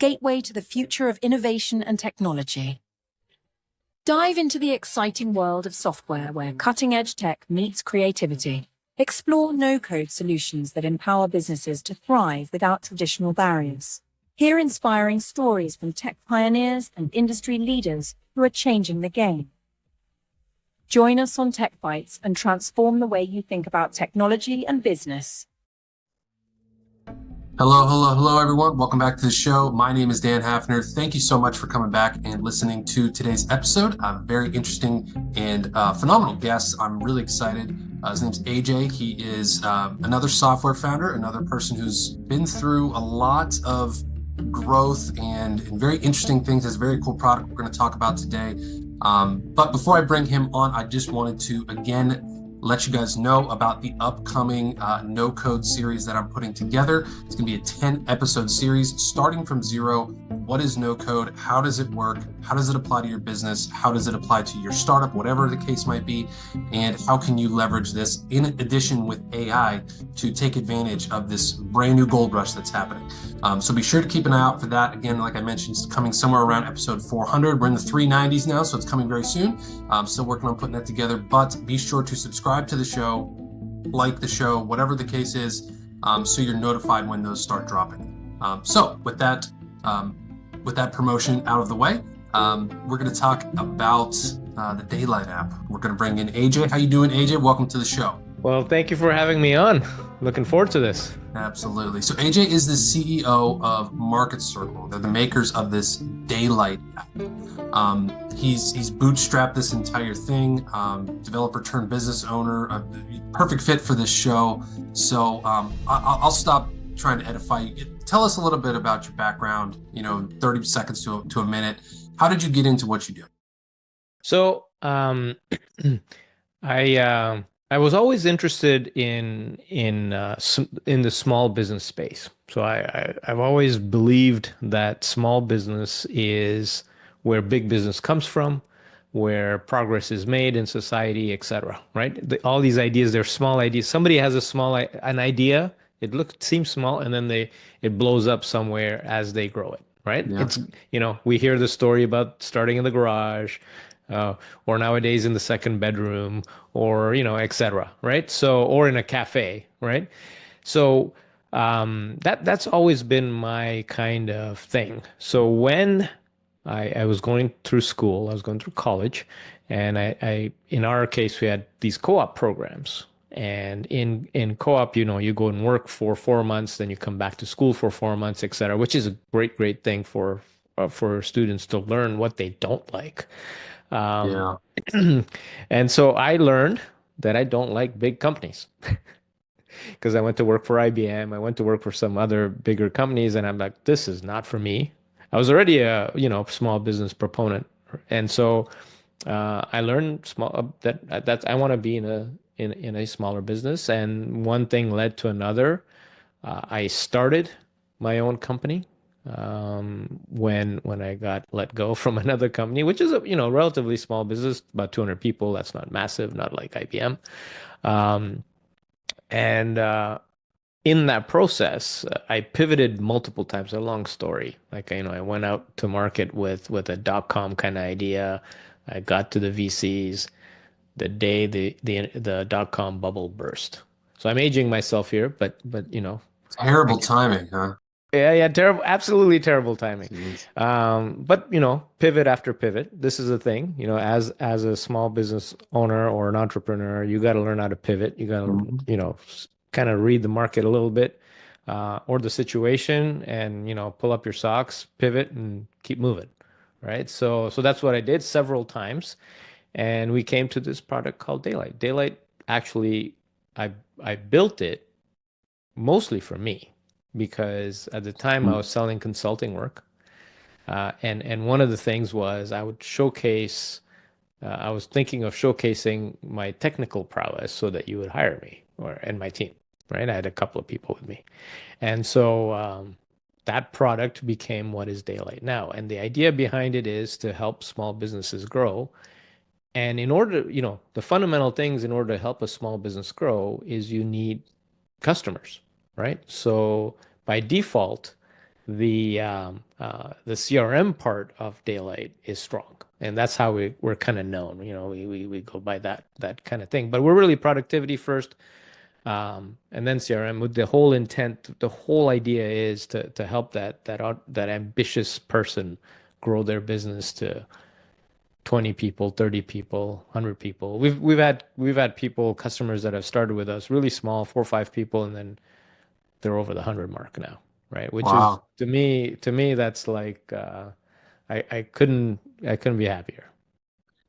gateway to the future of innovation and technology. Dive into the exciting world of software where cutting-edge tech meets creativity. Explore no-code solutions that empower businesses to thrive without traditional barriers. Hear inspiring stories from tech pioneers and industry leaders who are changing the game. Join us on Tech Bites and transform the way you think about technology and business. Hello, everyone. Welcome back to the show. My name is Dan Hafner. Thank you so much for coming back and listening to today's episode. Very interesting and phenomenal guest. I'm really excited. His name's AJ. He is another software founder, another person who's been through a lot of growth and very interesting things. It's a very cool product we're going to talk about today. But before I bring him on, I just wanted to, again, let you guys know about the upcoming no-code series that I'm putting together. It's going to be a 10-episode series starting from zero. What is no-code? How does it work? How does it apply to your business? How does it apply to your startup, whatever the case might be? And how can you leverage this in addition with AI to take advantage of this brand new gold rush that's happening? So be sure to keep an eye out for that. Again, like I mentioned, it's coming somewhere around episode 400. We're in the 390s now, so it's coming very soon. Still working on putting that together, but be sure to subscribe to the show, like the show, whatever the case is, so you're notified when those start dropping. So with that promotion out of the way, we're going to talk about the Daylite app. We're going to bring in AJ. How you doing, AJ? Welcome to the show. Well, thank you for having me on. Looking forward to this. Absolutely. So AJ is the CEO of Market Circle. They're the makers of this Daylite app. He's bootstrapped this entire thing, developer turned business owner, a perfect fit for this show. So I'll stop trying to edify you. Tell us a little bit about your background, 30 seconds to a minute. How did you get into what you do? So I was always interested in the small business space. So I've always believed that small business is where big business comes from, where progress is made in society, etc. Right? All these ideas, they're small ideas. Somebody has an idea. It seems small, and then it blows up somewhere as they grow it. Right? Yeah. It's we hear the story about starting in the garage, or nowadays in the second bedroom, or etc. Right? So, or in a cafe. Right? So that's always been my kind of thing. So when I was going through school, I was going through college, and I in our case we had these co-op programs. And in co-op, you go and work for 4 months, then you come back to school for 4 months, et cetera, which is a great thing for students to learn what they don't like. Yeah. And so I learned that I don't like big companies because I went to work for IBM. I went to work for some other bigger companies, and I'm like, this is not for me. I was already a small business proponent, and so I learned that I want to be in a smaller business, and one thing led to another. I started my own company when I got let go from another company, which is a relatively small business, about 200 people. That's not massive, not like IBM. And in that process, I pivoted multiple times. A long story. Like I went out to market with a .com kind of idea. I got to the VCs the day the .com bubble burst. So I'm aging myself here, but terrible timing, huh? Yeah, terrible, absolutely terrible timing. But pivot after pivot. This is a thing. As a small business owner or an entrepreneur, you got to learn how to pivot. You got to kind of read the market a little bit, or the situation, and pull up your socks, pivot, and keep moving. Right. So that's what I did several times. And we came to this product called Daylite. Daylite, actually, I built it mostly for me because at the time I was selling consulting work. And one of the things was I would showcase, I was thinking of showcasing my technical prowess so that you would hire me and my team, right? I had a couple of people with me. And so that product became what is Daylite now. And the idea behind it is to help small businesses grow. And in order, the fundamental things in order to help a small business grow is you need customers, right? So by default, the CRM part of Daylight is strong, and that's how we're kind of known. You know, we go by that kind of thing. But we're really productivity first, and then CRM. With the whole intent, the whole idea is to help that ambitious person grow their business to 20 people, 30 people, 100 people. We've had people, customers that have started with us really small, 4 or 5 people, and then they're over the 100 mark now, right? Which is Wow. to me that's like I couldn't be happier.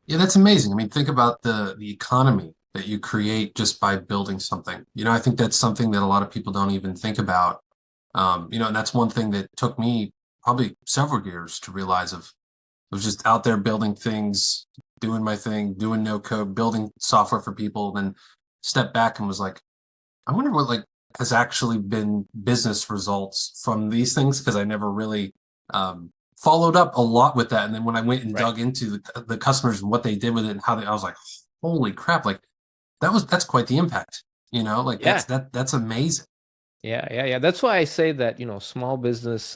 Yeah, that's amazing. I mean, think about the economy that you create just by building something. I think that's something that a lot of people don't even think about. And that's one thing that took me probably several years to realize of. I was just out there building things, doing my thing, doing no code, building software for people, then stepped back and was like, I wonder what like has actually been business results from these things because I never really followed up a lot with that. And then when I went and Right. dug into the customers and what they did with it and how I was like, holy crap, like that's quite the impact. Like Yeah. that's amazing. Yeah. That's why I say that, small business,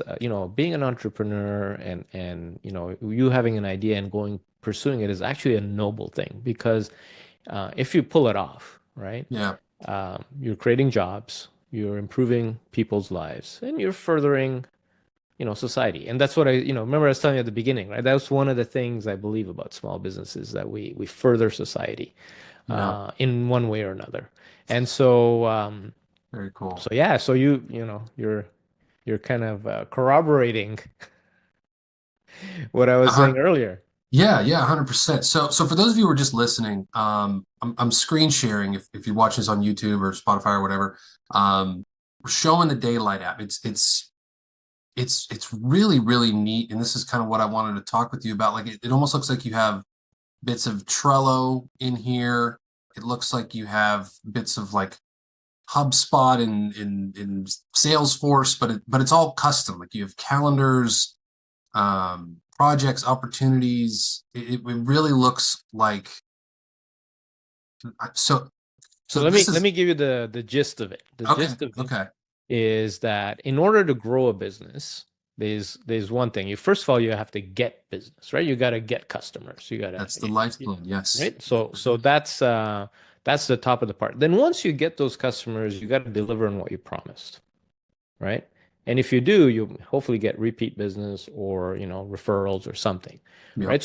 being an entrepreneur and you having an idea and pursuing it is actually a noble thing because if you pull it off, right? Yeah. You're creating jobs, you're improving people's lives, and you're furthering, society. And that's what remember I was telling you at the beginning, right? That's one of the things I believe about small businesses that we further society Yeah. in one way or another. And so, Very cool. so yeah, so you're kind of corroborating what I was saying earlier. Yeah, 100%. So for those of you who are just listening, I'm screen sharing if you watch this on YouTube or Spotify or whatever. We're showing the Daylight app. It's really, really neat. And this is kind of what I wanted to talk with you about. Like it almost looks like you have bits of Trello in here. It looks like you have bits of like HubSpot in Salesforce, but it's all custom. Like you have calendars, projects, opportunities. It really looks like so. So So let me this let is me give you the gist of it. The okay. gist of it Okay, is that in order to grow a business, there's one thing. First of all, you have to get business, right? You got to get customers. You got to, that's the lifeblood. Yes. right? So that's the top of the part. Then once you get those customers, you got to deliver on what you promised, right? And if you do, you hopefully get repeat business or referrals or something, Yep. right?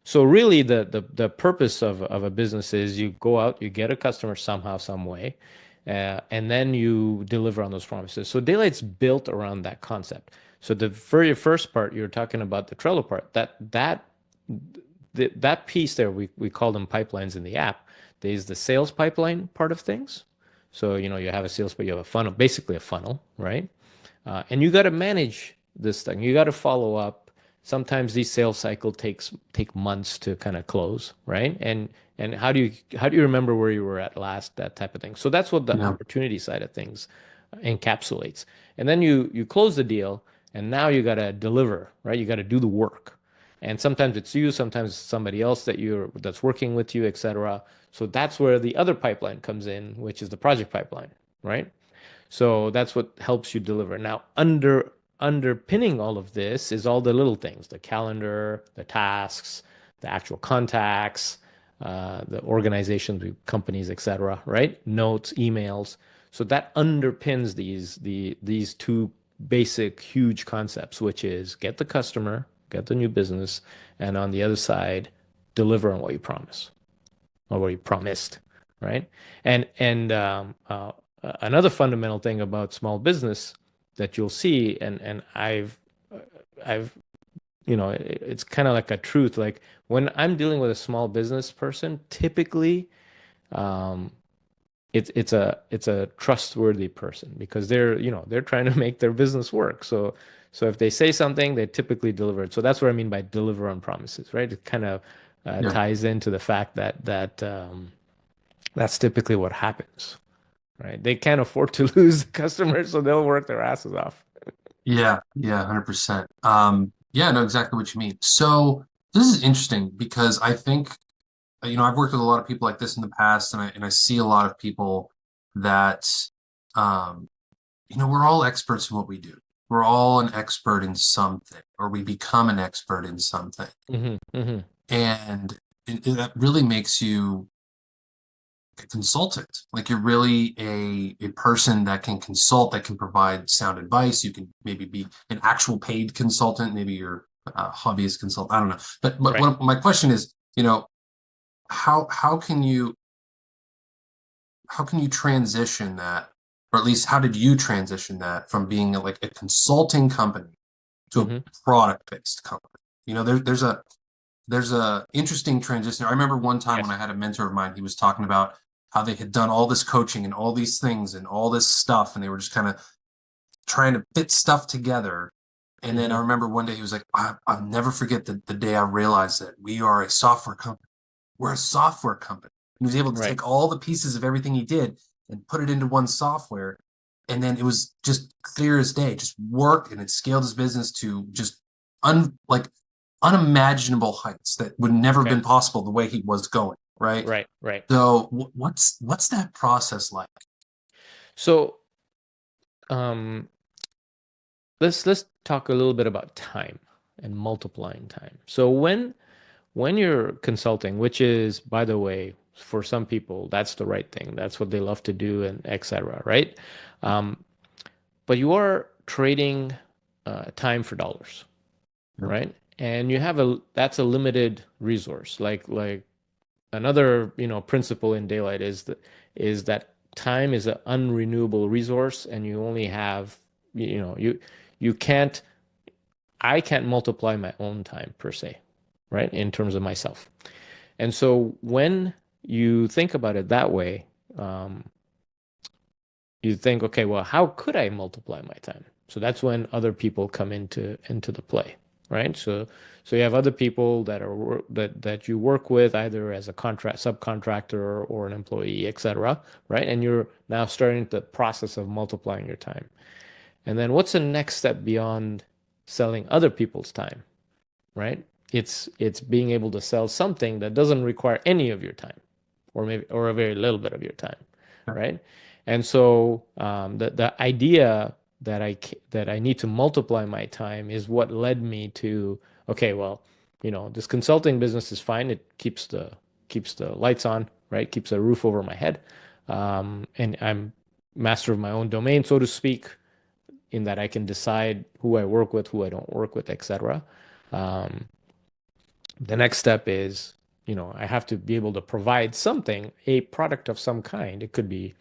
So really the purpose of a business is you go out, you get a customer somehow, some way, and then you deliver on those promises. So Daylight's built around that concept. So the very first part you're talking about, the Trello part, that piece there, we call them pipelines in the app. There's the sales pipeline part of things. So you have a sales, but you have a funnel, basically a funnel, right? And you got to manage this thing. You got to follow up. Sometimes these sales cycle take months to kind of close, right? And how do you remember where you were at last? That type of thing. So that's what the Yeah. opportunity side of things encapsulates. And then you close the deal, and now you got to deliver, right? You got to do the work. And sometimes it's you, sometimes it's somebody else that's working with you, etc. So that's where the other pipeline comes in, which is the project pipeline, right? So that's what helps you deliver. Now, underpinning all of this is all the little things, the calendar, the tasks, the actual contacts, the organizations, companies, etc., right? Notes, emails. So that underpins these two basic huge concepts, which is get the customer, get the new business, and on the other side, deliver on what you promise or what you promised, right? And another fundamental thing about small business that you'll see, and I've it's kind of like a truth. Like when I'm dealing with a small business person, typically, um, it's a trustworthy person because they're trying to make their business work. So if they say something, they typically deliver it. So that's what I mean by deliver on promises, right? It kind of Yeah. ties into the fact that that's typically what happens, right? They can't afford to lose the customers, so they'll work their asses off. Yeah, 100%. Yeah, I know exactly what you mean. So this is interesting because I think, I've worked with a lot of people like this in the past, and I see a lot of people that, we're all experts in what we do. we're all an expert in something, or we become an expert in something. Hmm. Hmm. And that really makes you a consultant. Like you're really a person that can consult, that can provide sound advice. You can maybe be an actual paid consultant. Maybe you're a hobbyist consultant. I don't know. But Right. my question is, how can you transition that, or at least how did you transition that from being like a consulting company to a Hmm. product-based company? There's a interesting transition. I remember one time when Yes. I had a mentor of mine, he was talking about how they had done all this coaching and all these things and all this stuff, and they were just kind of trying to fit stuff together. And then I Hmm. remember one day he was like, I'll never forget the day I realized that we are a software company. We're a software company. And he was able to Right. take all the pieces of everything he did and put it into one software. And then it was just clear as day, just worked, and it scaled his business to just like unimaginable heights that would never have Okay. been possible the way he was going, right? Right. Right. So what's that process like? So, um, let's talk a little bit about time and multiplying time. So when you're consulting, which is, by the way, for some people, that's the right thing. That's what they love to do, and etc. Right? Um, but you are trading time for dollars, Yep. right? And you have that's a limited resource. Like another, principle in daylight is that time is an unrenewable resource, and you only have, you can't I can't multiply my own time per se, right? In terms of myself. And so when you think about it that way, um, you think, okay, well, how could I multiply my time? So that's when other people come into the play, right? So you have other people that you work with either as a contract subcontractor or an employee, etc., right? And you're now starting the process of multiplying your time. And then what's the next step beyond selling other people's time, right? It's being able to sell something that doesn't require any of your time, or a very little bit of your time, right? And so the idea that I need to multiply my time is what led me to, okay, well, this consulting business is fine. It keeps the lights on, right? Keeps a roof over my head, and I'm master of my own domain, so to speak, in that I can decide who I work with, who I don't work with, etc. Um, the next step is, I have to be able to provide something, a product of some kind. It could be,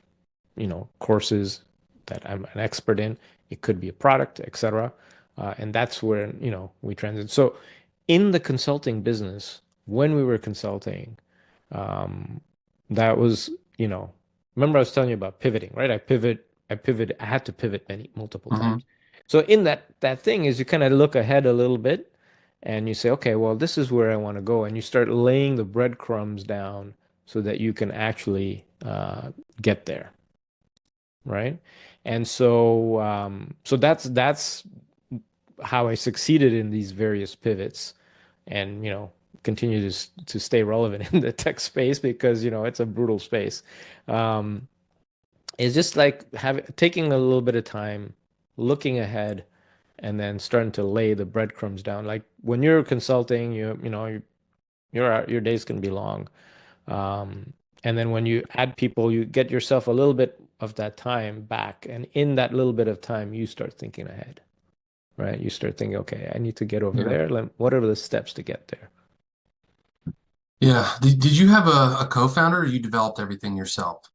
courses that I'm an expert in. It could be a product, etc. And that's where, we transit. So in the consulting business, when we were consulting, um, that was, remember I was telling you about pivoting, right? I had to pivot multiple Mm-hmm. times. So in that thing is you kind of look ahead a little bit and you say, okay, well, this is where I want to go. And you start laying the breadcrumbs down so that you can actually get there, right? And so that's how I succeeded in these various pivots, and continue to stay relevant in the tech space because it's a brutal space. Um, it's just like taking a little bit of time, looking ahead, and then starting to lay the breadcrumbs down. Like when you're consulting, your days can be long. Um, and then when you add people, you get yourself a little bit of that time back. And in that little bit of time, you start thinking ahead, right? You start thinking, okay, I need to get over Yeah. there. What are the steps to get there? Yeah. Did you have a co-founder, or you developed everything yourself?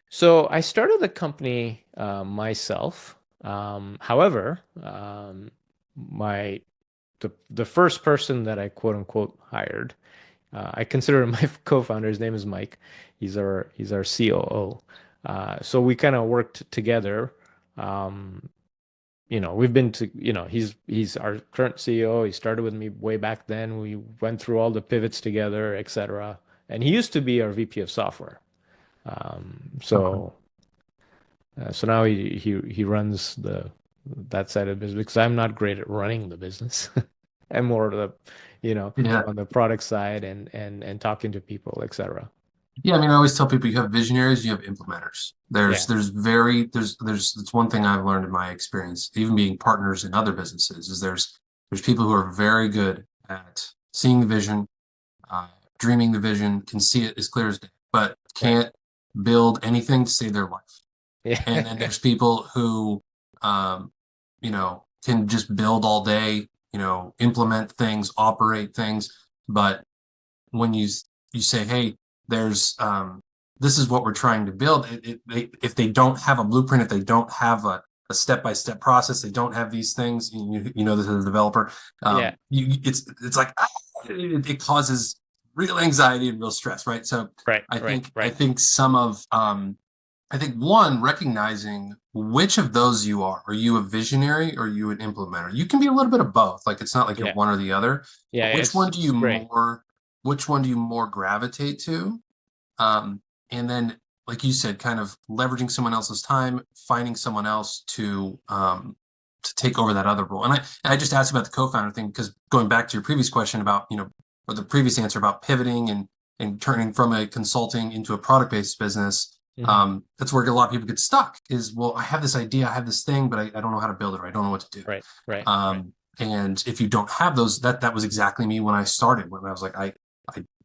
So I started the company myself. However, my the first person that I quote unquote hired, I consider him my co-founder. His name is Mike. He's our COO. So we kind of worked together. Um, we've been to, he's our current CEO. He started with me way back then. We went through all the pivots together, etc. And he used to be our VP of software. Okay. So now he runs that side of the business because I'm not great at running the business. I'm more of the, Yeah. on the product side and talking to people, etc. Yeah, I mean, I always tell people you have visionaries, you have implementers. Yeah. There's it's one thing I've learned in my experience, even being partners in other businesses, is there's people who are very good at seeing the vision, uh, dreaming the vision, can see it as clear as day, but Right. can't build anything to save their life. And then Yeah. there's people who, um, can just build all day, implement things, operate things, but when you say, hey, there's this is what we're trying to build. If they don't have a blueprint, if they don't have a step-by-step process, they don't have these things. You know this as a developer. Yeah. It's like it causes real anxiety and real stress, right? So Right. I Right. think I Right. think some of I think one, recognizing which of those you are. Are you a visionary or are you an implementer? You can be a little bit of both. Like it's not like you're Yeah. one or the other, Yeah. but It's great. which one do you more gravitate to? And then, like you said, kind of leveraging someone else's time, finding someone else to take over that other role. And I just asked about the co-founder thing because going back to your previous question about, or the previous answer about pivoting and turning from a consulting into a product-based business, Hmm. that's where a lot of people get stuck is, well, I have this idea, I have this thing, but I don't know how to build it, or I don't know what to do. Right. Right. Right. And if you don't have those, that was exactly me when I started, when I was like, I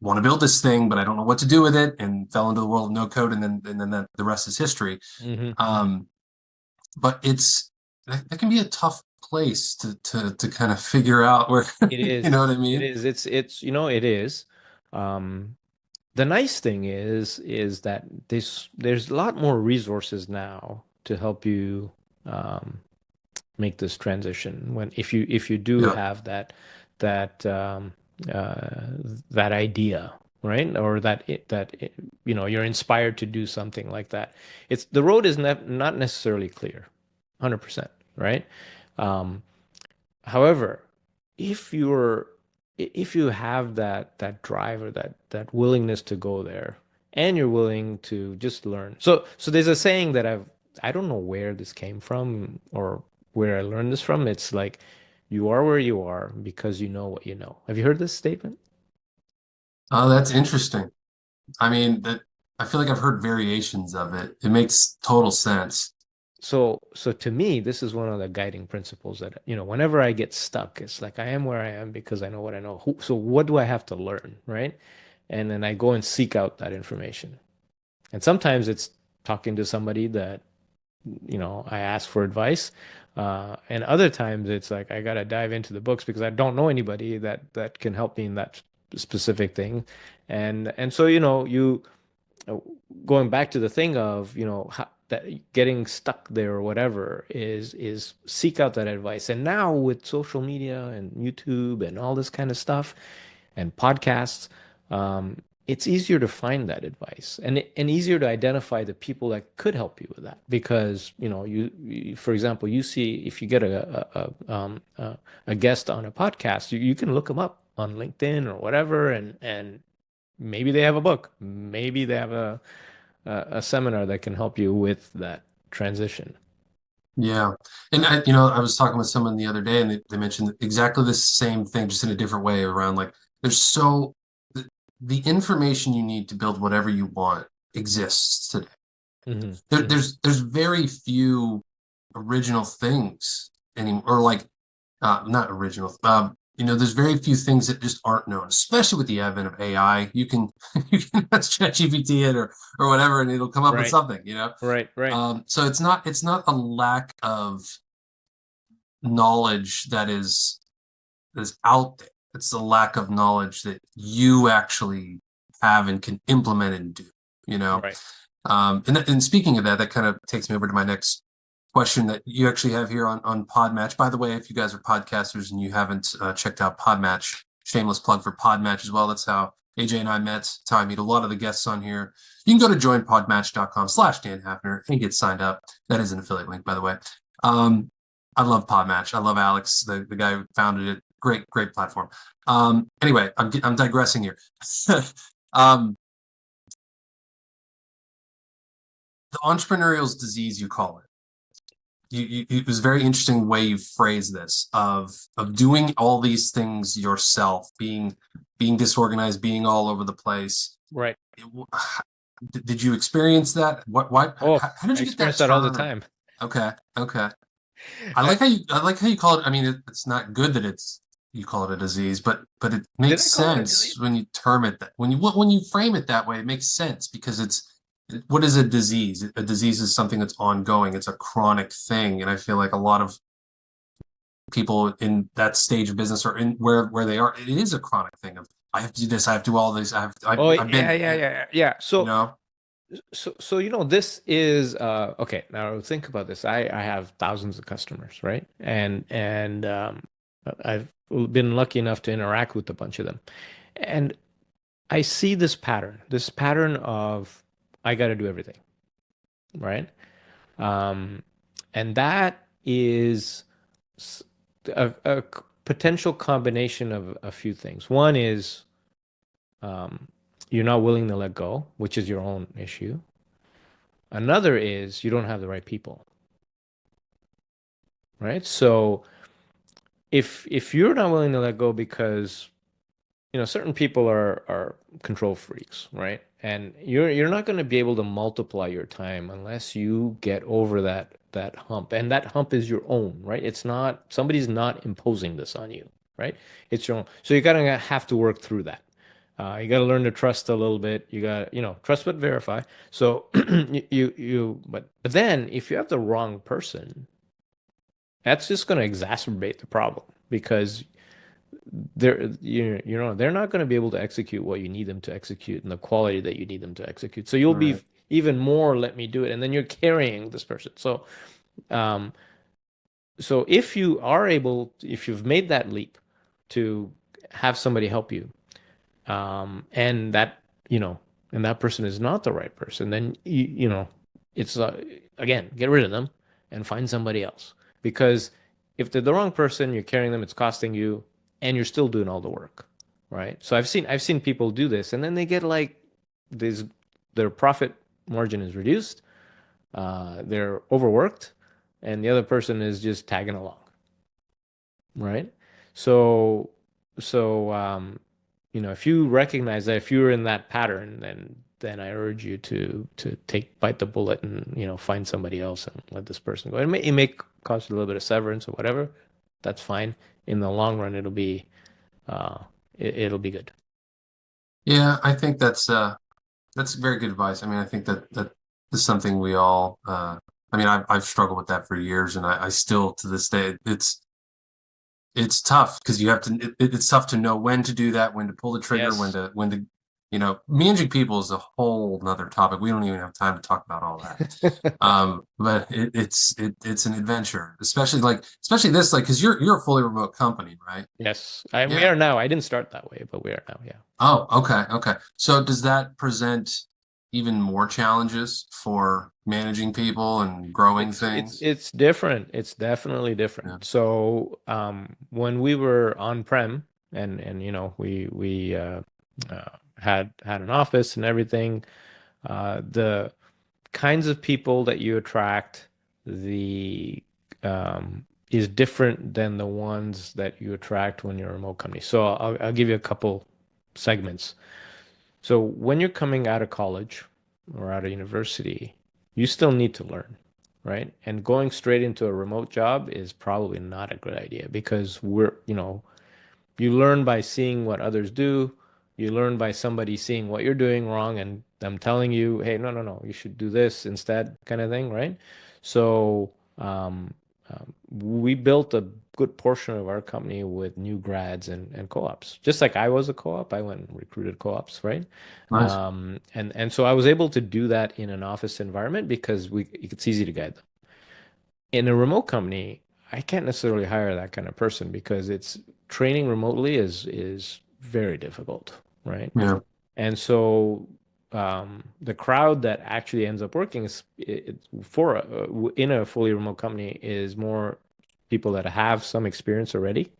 want to build this thing, but I don't know what to do with it, and fell into the world of no code, and then the rest is history. Hmm. Um, but that can be a tough place to kind of figure out where, It you know is. what I It mean? is. It's, it is. Um, the nice thing is that there's a lot more resources now to help you um, make this transition when if you do Yeah. have that um, uh, that idea, right? Or you're inspired to do something like that. It's the road is not necessarily clear, 100%, right? Um, However, if you're if you have that drive or that willingness to go there and you're willing to just learn. So there's a saying that I don't know where this came from or where I learned this from. It's like you are where you are because you know what you know. Have you heard this statement? Oh, that's interesting. I mean, that I feel like I've heard variations of it. It makes total sense. So to me, this is one of the guiding principles that, whenever I get stuck, it's like I am where I am because I know what I know. So what do I have to learn, right? And then I go and seek out that information. And sometimes it's talking to somebody that, I ask for advice. And other times it's like I gotta dive into the books because I don't know anybody that can help me in that specific thing. And so, uh, going back to the thing of, that getting stuck there or whatever is seek out that advice. And now with social media and YouTube and all this kind of stuff and podcasts, it's easier to find that advice and easier to identify the people that could help you with that because for example, you see if you get a guest on a podcast, you can look them up on LinkedIn or whatever, and maybe they have a book, maybe they have a seminar that can help you with that transition. Yeah. And I was talking with someone the other day and they mentioned exactly the same thing, just in a different way around like the, the information you need to build whatever you want exists today. Hmm. Hmm. There's very few original things anymore, or like not original. There's very few things that just aren't known, especially with the advent of AI. You can you can ask ChatGPT it or whatever, and it'll come up with Right, something. right, right. So it's not a lack of knowledge that is out there. It's a lack of knowledge that you actually have and can implement and do. You know, Right. and speaking of that, that kind of takes me over to my next question that you actually have here on Podmatch. By the way, if you guys are podcasters and you haven't checked out Podmatch, shameless plug for Podmatch as well. That's how AJ and I met. That's how I meet a lot of the guests on here. You can go to joinpodmatch.com/Dan Hafner and get signed up. That is an affiliate link, by the way. Um, I love Podmatch. I love Alex, the guy who founded it. Great platform. Anyway, I'm digressing here. um, the entrepreneurial's disease, you call it. It was a very interesting way you phrase this of doing all these things yourself, being disorganized, being all over the place. Right. did you experience that? Why, Oh, how did I you get that experience that all the turn? time. Okay, okay. I, I like how you call it. I mean, it's not good that you call it a disease, but it did makes I call it a sense disease? when you term it that when you frame it that way, it makes sense because what is a disease? A disease is something that's ongoing. It's a chronic thing, and I feel like a lot of people in that stage of business or in where they are, it is a chronic thing of I have to do this, I have to do all this, Oh, I've yeah, been, yeah, yeah, yeah. you So, know, this is okay. Now think about this. I have thousands of customers, right? And I've been lucky enough to interact with a bunch of them, and I see this pattern of I got to do everything, right? Um, and that is s- a potential combination of a few things. One is um, you're not willing to let go, which is your own issue. Another is you don't have the right people, right? So if you're not willing to let go because certain people are control freaks, right? And you're not going to be able to multiply your time unless you get over that hump. And that hump is your own, right? It's not somebody's not imposing this on you, right? It's your own. So you gotta have to work through that. You got to learn to trust a little bit. You got, trust but verify. So but then if you have the wrong person, that's just going to exacerbate the problem because they're not going to be able to execute what you need them to execute and the quality that you need them to execute. So you'll be right. even more let me do it, and then you're carrying this person. Um, so if you've made that leap to have somebody help you, and that you know, and that person is not the right person, then it's again, get rid of them and find somebody else. Because if they're the wrong person, you're carrying them, it's costing you, and you're still doing all the work, right? So I've seen people do this, and then they get like this, their profit margin is reduced, they're overworked, and the other person is just tagging along, right? So, so if you recognize that if you're in that pattern, then I urge you to bite the bullet and find somebody else and let this person go. It may cost you a little bit of severance or whatever. That's fine. In the long run, uh it'll be good. Yeah, I think that's very good advice. I mean, I think that is something we all I mean, I've struggled with that for years, and I still to this day it's tough because you have to it's tough to know when to do that, when to pull the trigger, Yes. when to managing people is a whole nother topic. We don't even have time to talk about all that. But it's an adventure, especially this like because you're a fully remote company, right? Yes. We Yeah. are now. I didn't start that way, but we are now. Yeah. Oh, okay, okay. So does that present even more challenges for managing people and growing things? It's different. It's definitely Yeah. different. So when we were on-prem and we had an office and everything, the kinds of people that you attract the is different than the ones that you attract when you're a remote company. So I'll give you a couple segments. So when you're coming out of college or out of university, you still need to learn, right? And going straight into a remote job is probably not a good idea because you learn by seeing what others do. You learn by somebody seeing what you're doing wrong and them telling you, hey, no, no, no, you should do this instead, kind of thing, right? So we built a good portion of our company with new grads and co-ops. Just like I was a co-op, I went and recruited co-ops, right? Nice. And so I was able to do that in an office environment because it's easy to guide them. In a remote company, I can't necessarily hire that kind of person because it's training remotely is very difficult, right? Yeah. And so the crowd that actually ends up working in a fully remote company is more people that have some experience already,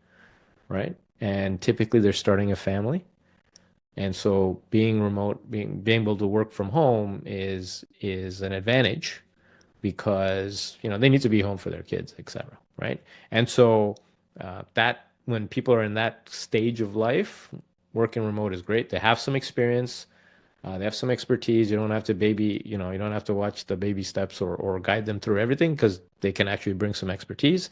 right? And typically they're starting a family. And so being remote, being able to work from home is an advantage because they need to be home for their kids, etc. Right? And so that when people are in that stage of life, working remote is great. They have some experience. They have some expertise. You don't have to you don't have to watch the baby steps or guide them through everything because they can actually bring some expertise.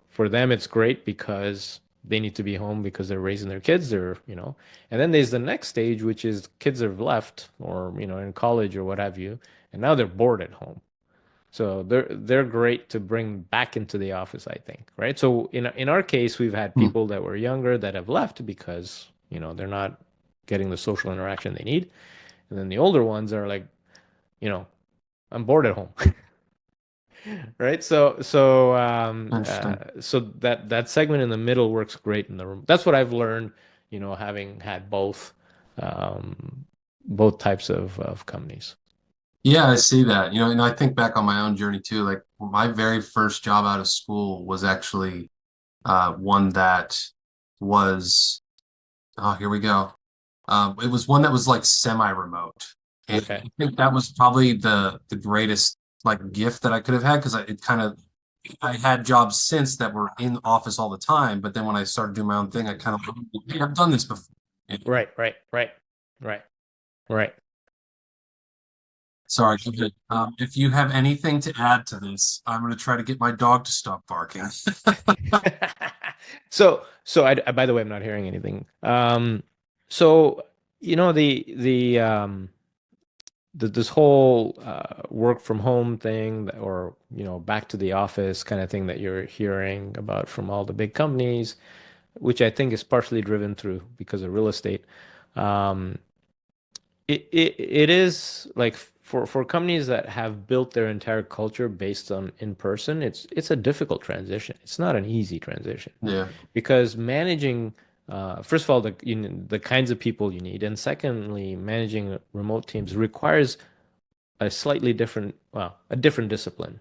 For them, it's great because they need to be home because they're raising their kids. And then there's the next stage, which is kids have left or, in college or what have you, and now they're bored at home. So they're great to bring back into the office, I think, right? So in our case, we've had Hmm. people that were younger that have left because, they're not getting the social interaction they need. And then the older ones are like, you know, I'm bored at home. Right. Interesting. So that segment in the middle works great in the room. That's what I've learned, having had both types of companies. Yeah, I see that. And I think back on my own journey too. Like my very first job out of school was actually one that was, oh, here we go. It was one that was like semi-remote. And Okay. I think that was probably the greatest like gift that I could have had because I had jobs since that were in office all the time, but then when I started doing my own thing, I kind of hey, I've done this before. Right, right, right, right, right. Sorry, go ahead. If you have anything to add to this, I'm going to try to get my dog to stop barking. By the way, I'm not hearing anything. So this whole work from home thing, or back to the office kind of thing that you're hearing about from all the big companies, which I think is partially driven through because of real estate. Um, it is like for companies that have built their entire culture based on in person, it's a difficult transition. It's not an easy transition Yeah. because managing first of all the kinds of people you need, and secondly, managing remote teams requires a slightly different, well, a different discipline.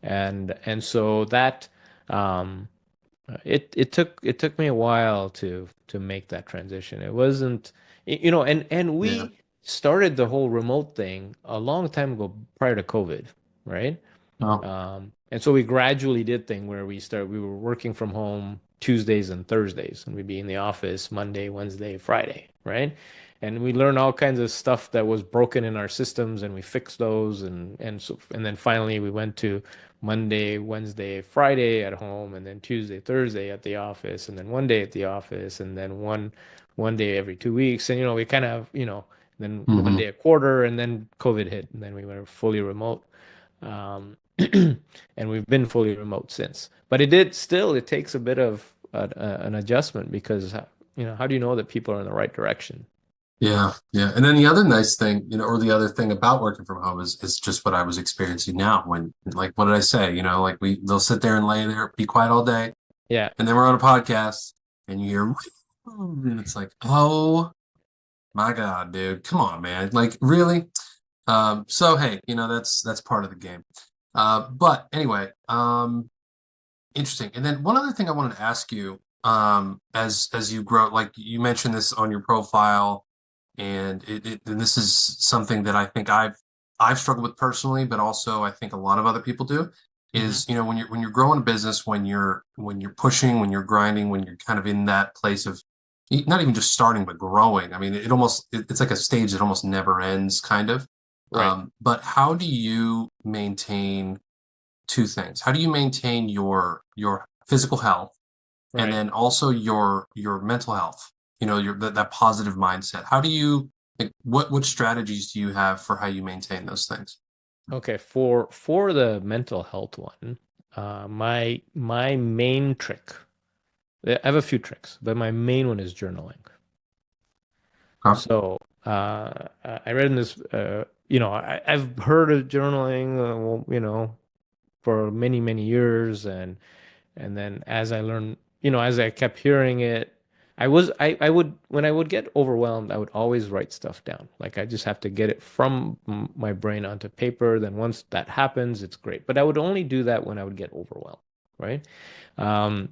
And so that um, it took me a while to make that transition. It wasn't, and Yeah. we started the whole remote thing a long time ago prior to COVID, right? Oh. And so we gradually did thing where we were working from home Tuesdays and Thursdays, and we'd be in the office Monday, Wednesday, Friday, right? And we learned all kinds of stuff that was broken in our systems, and we fixed those, and then finally we went to Monday, Wednesday, Friday at home, and then Tuesday, Thursday at the office, and then one day at the office, and then one day every 2 weeks, and we kind of then one Hmm. day a quarter, and then COVID hit, and then we were fully remote. Um, and we've been fully remote since. But it takes a bit of an adjustment because, how do you know that people are in the right direction? Yeah, yeah. And then the other nice thing, or the other thing about working from home is just what I was experiencing now when like what did I say? Like they'll sit there and lay there, be quiet all day, Yeah. and then we're on a podcast and you hear and it's like, oh my God, dude, come on, man. Like really? So hey, that's part of the game. But anyway, interesting. And then one other thing I wanted to ask you, as you grow, like you mentioned this on your profile, and and this is something that I think I've struggled with personally, but also I think a lot of other people do, Hmm. is when you're growing a business, when you're pushing, when you're grinding, when you're kind of in that place of not even just starting but growing. I mean, it's like a stage that almost never ends, kind of. Right. But how do you maintain two things? How do you maintain your physical health and Right. then also your mental health? That positive mindset. How do you like what strategies do you have for how you maintain those things? Okay. For the mental health one, my main trick. I have a few tricks, but my main one is journaling. Huh? So I read in this, I've heard of journaling, for many, many years. And then as I learned, as I kept hearing it, I would, when I would get overwhelmed, I would always write stuff down. Like I just have to get it from my brain onto paper. Then once that happens, it's great. But I would only do that when I would get overwhelmed, right? Um,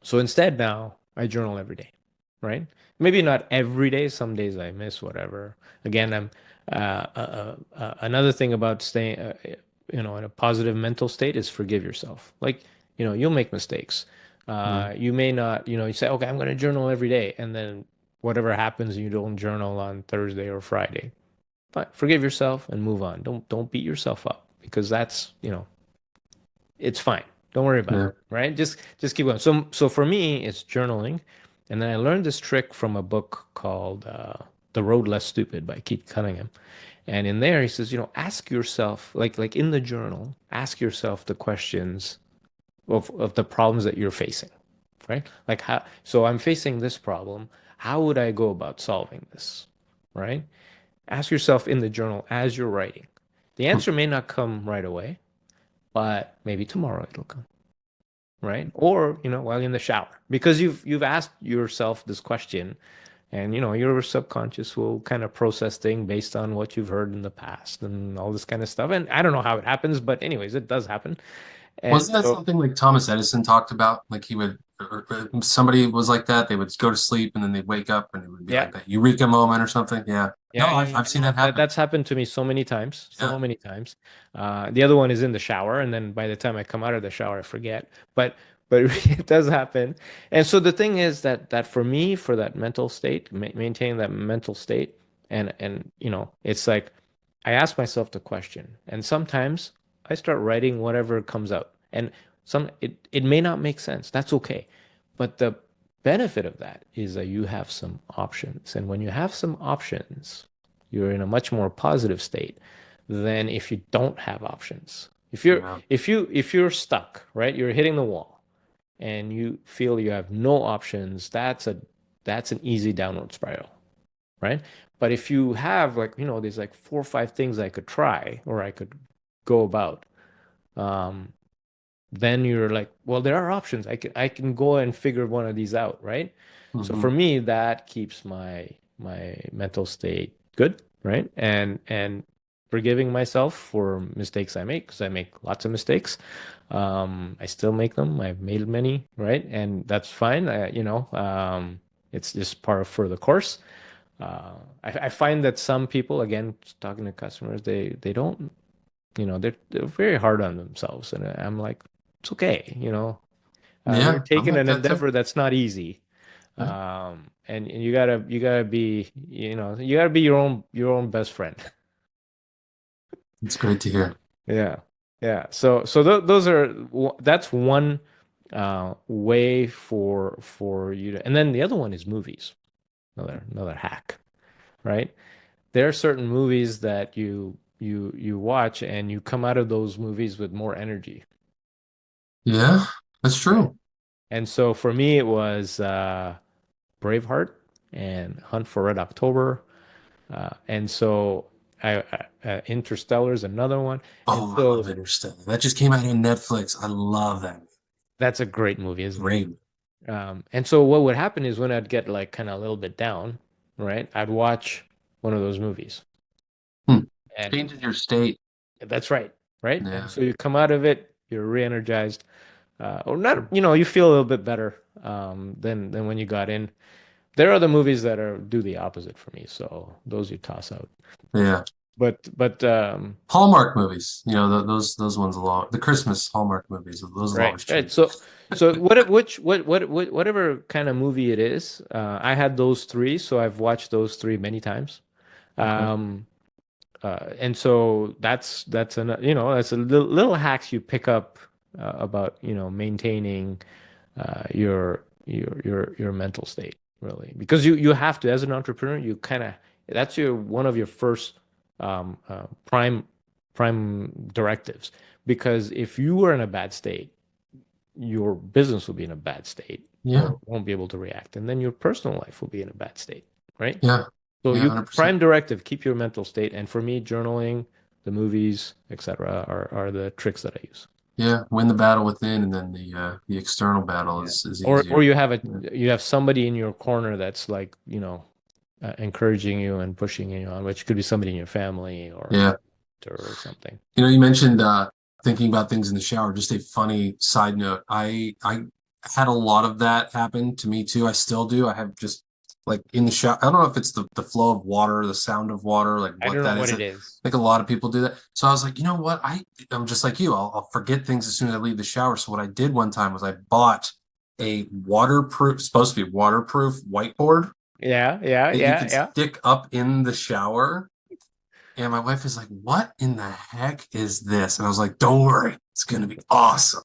so instead now I journal every day, right? Maybe not every day. Some days I miss whatever. Again, another thing about staying, in a positive mental state is forgive yourself. Like, you'll make mistakes. Mm, You may not, you say, okay, I'm going to journal every day. And then whatever happens, you don't journal on Thursday or Friday. Fine, forgive yourself and move on. Don't beat yourself up because that's, it's fine. Don't worry about Yeah. it, right? Just keep going. So for me, it's journaling, and then I learned this trick from a book called "The Road Less Stupid" by Keith Cunningham, and in there he says, ask yourself, like in the journal, ask yourself the questions of the problems that you're facing, right? Like how. So I'm facing this problem. How would I go about solving this, right? Ask yourself in the journal as you're writing. The answer may not come right away, but maybe tomorrow it'll come, right? Or, while in the shower, because you've asked yourself this question, and your subconscious will kind of process things based on what you've heard in the past and all this kind of stuff. And I don't know how it happens, but anyways, it does happen. And Wasn't that so, something like Thomas Edison talked about? Like he would, or somebody was like that. They would go to sleep and then they'd wake up and it would be yeah, like that eureka moment or something. Yeah. No, yeah, yeah, I've yeah. seen No, that happen. that's happened to me so many times, Yeah. so many times. The other one is in the shower, and then by the time I come out of the shower, I forget. But it does happen. And so the thing is that for me, for that mental state, maintaining that mental state, and it's like I ask myself the question, and sometimes I start writing whatever comes out, and it may not make sense. That's okay, but the benefit of that is that you have some options. And when you have some options, you're in a much more positive state than if you don't have options. Yeah. If you're stuck, right? You're hitting the wall and you feel you have no options, that's an easy downward spiral, right? But if you have like, there's like 4 or 5 things I could try or I could go about, um, then you're like, well, there are options. I can go and figure one of these out, right? So Hmm. for me, that keeps my mental state good, right? And forgiving myself for mistakes I make, because I make lots of mistakes. I still make them. I've made many, right? And that's fine. It's just part of for the course. I find that some people, again, talking to customers, they don't, they're very hard on themselves, and I'm like, it's okay, you're Yeah. I'm taking like an that too. endeavor that's not easy, Yeah. and you gotta be, you gotta be your own best friend. It's great to hear. Yeah, yeah. So those are that's one way for you to, and then the other one is movies. Another hack, right? There are certain movies that you watch and you come out of those movies with more energy. Yeah. That's Right. true. And so for me, it was Braveheart and Hunt for Red October. And so Interstellar is another one. And Oh, I so love Interstellar. That just came out on Netflix. I love that. that's a great movie, isn't it? Great. And so what would happen is when I'd get like kind of a little bit down, right? I'd watch one of those movies. Hmm. And Changes your state. that's right, right? And Yeah. so you come out of it, you're re-energized, or not, you feel a little bit better than when you got in. There are other movies that do the opposite for me, so those you toss out. Yeah. But Hallmark movies, those ones along the Christmas Hallmark movies, those will right, always right. change. So whatever kind of movie it is, I had those three, so I've watched those three many times. Okay. Um, and so that's that's a little hacks you pick up about maintaining your mental state, really, because you have to, as an entrepreneur, you kind of, that's your one of your first prime directives, because if you were in a bad state, your business will be in a bad state Yeah. or won't be able to react, and then your personal life will be in a bad state, right? Yeah. So Yeah. you 100%. prime directive, keep your mental state. And for me, journaling, the movies, etc., are the tricks that I use. Yeah. Win the battle within, and then the external battle Yeah. is Or easier. you have somebody in your corner that's like, encouraging you and pushing you on, which could be somebody in your family Yeah. or something. You mentioned thinking about things in the shower. Just a funny side note. I had a lot of that happen to me too. I still do. I have just like in the shower. I don't know if it's the flow of water, the sound of water, like I what don't know that is. what I it is. think a lot of people do that. So I was like, you know what? I'm just like you. I'll forget things as soon as I leave the shower. So what I did one time was I bought a waterproof, supposed to be waterproof whiteboard, Yeah, that you could stick up in the shower. And my wife is like, what in the heck is this? And I was like, don't worry, it's going to be awesome.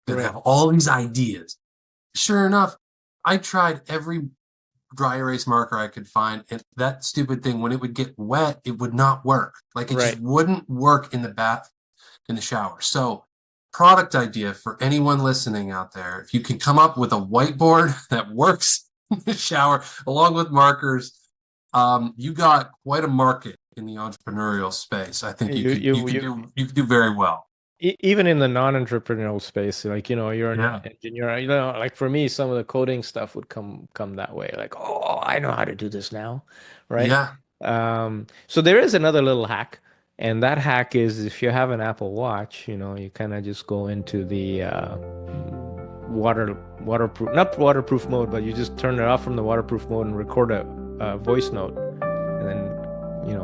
Going to have all these ideas. Sure enough, I tried every dry erase marker I could find, and that stupid thing, when it would get wet, it would not work. Like, it just wouldn't work in the shower. So, product idea for anyone listening out there: if you can come up with a whiteboard that works in the shower along with markers, you got quite a market in the entrepreneurial space. I think you could do very well. Even in the non-entrepreneurial space, like, you're an engineer, like for me, some of the coding stuff would come that way. Like, oh, I know how to do this now, right? Yeah. So there is another little hack, and that hack is, if you have an Apple Watch, you kind of just go into the waterproof, not waterproof mode, but you just turn it off from the waterproof mode and record a voice note, and then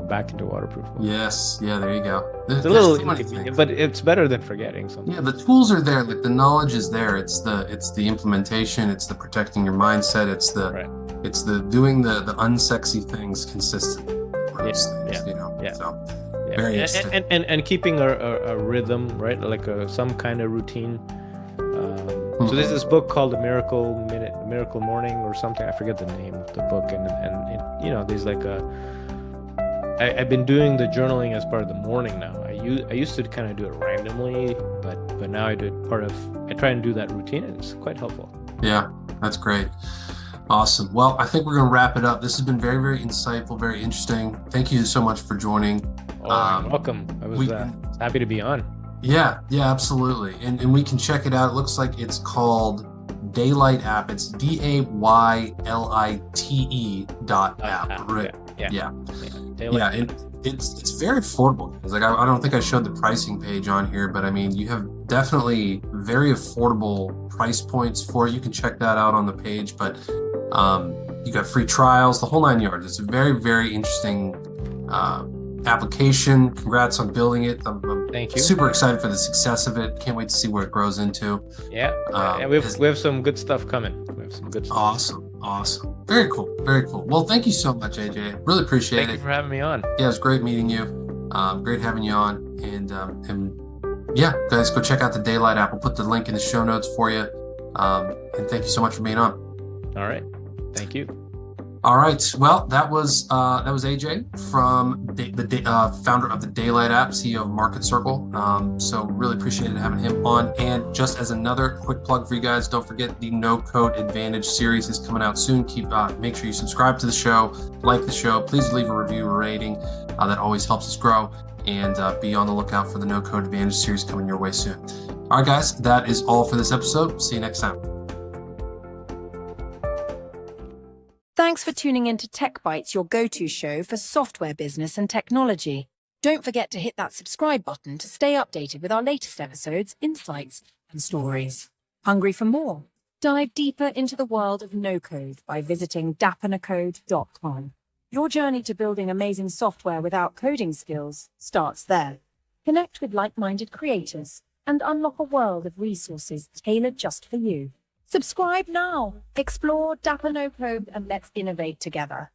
back into waterproof mode. Yes. Yeah, there you go. It's a little inconvenient, but it's better than forgetting something. Yeah, the tools are there. Like, the knowledge is there. It's the implementation. It's the protecting your mindset. It's the doing the unsexy things consistently. So very interesting. And keeping a rhythm, right? Like some kind of routine. So there's this book called The Miracle Minute, Miracle Morning, or something. I forget the name of the book. And there's like I've been doing the journaling as part of the morning now. I used to kind of do it randomly, but now I try and do that routine, and it's quite helpful. Yeah, that's great. Awesome. Well, I think we're going to wrap it up. This has been very, very insightful, very interesting. Thank you so much for joining. You're welcome. I was happy to be on. Yeah, absolutely. And we can check it out. It looks like it's called Daylite app. It's daylite.app. Right. Yeah. And it's very affordable. It's like, I don't think I showed the pricing page on here, but I mean, you have definitely very affordable price points for it. You can check that out on the page, but you got free trials, the whole 9 yards. It's a very, very interesting application. Congrats on building it. Thank you. Super excited for the success of it. Can't wait to see where it grows into. We have some good stuff coming. We have some good stuff. Awesome. Very cool. Very cool. Well, thank you so much, AJ. Really appreciate it. Thank you for having me on. Yeah, it was great meeting you. Great having you on. And yeah, guys, go check out the Daylite app. We'll put the link in the show notes for you. And thank you so much for being on. All right. Thank you. All right. Well, that was AJ from the founder of the Daylite app, CEO of Market Circle. So really appreciated having him on. And just as another quick plug for you guys, don't forget the No Code Advantage series is coming out soon. Make sure you subscribe to the show, like the show. Please leave a review or rating. That always helps us grow. And be on the lookout for the No Code Advantage series coming your way soon. All right, guys, that is all for this episode. See you next time. Thanks for tuning in to Tech Bites, your go-to show for software business and technology. Don't forget to hit that subscribe button to stay updated with our latest episodes, insights, and stories. Hungry for more? Dive deeper into the world of no-code by visiting dappernacode.com. Your journey to building amazing software without coding skills starts there. Connect with like-minded creators and unlock a world of resources tailored just for you. Subscribe now. Explore Dapper No Code and let's innovate together.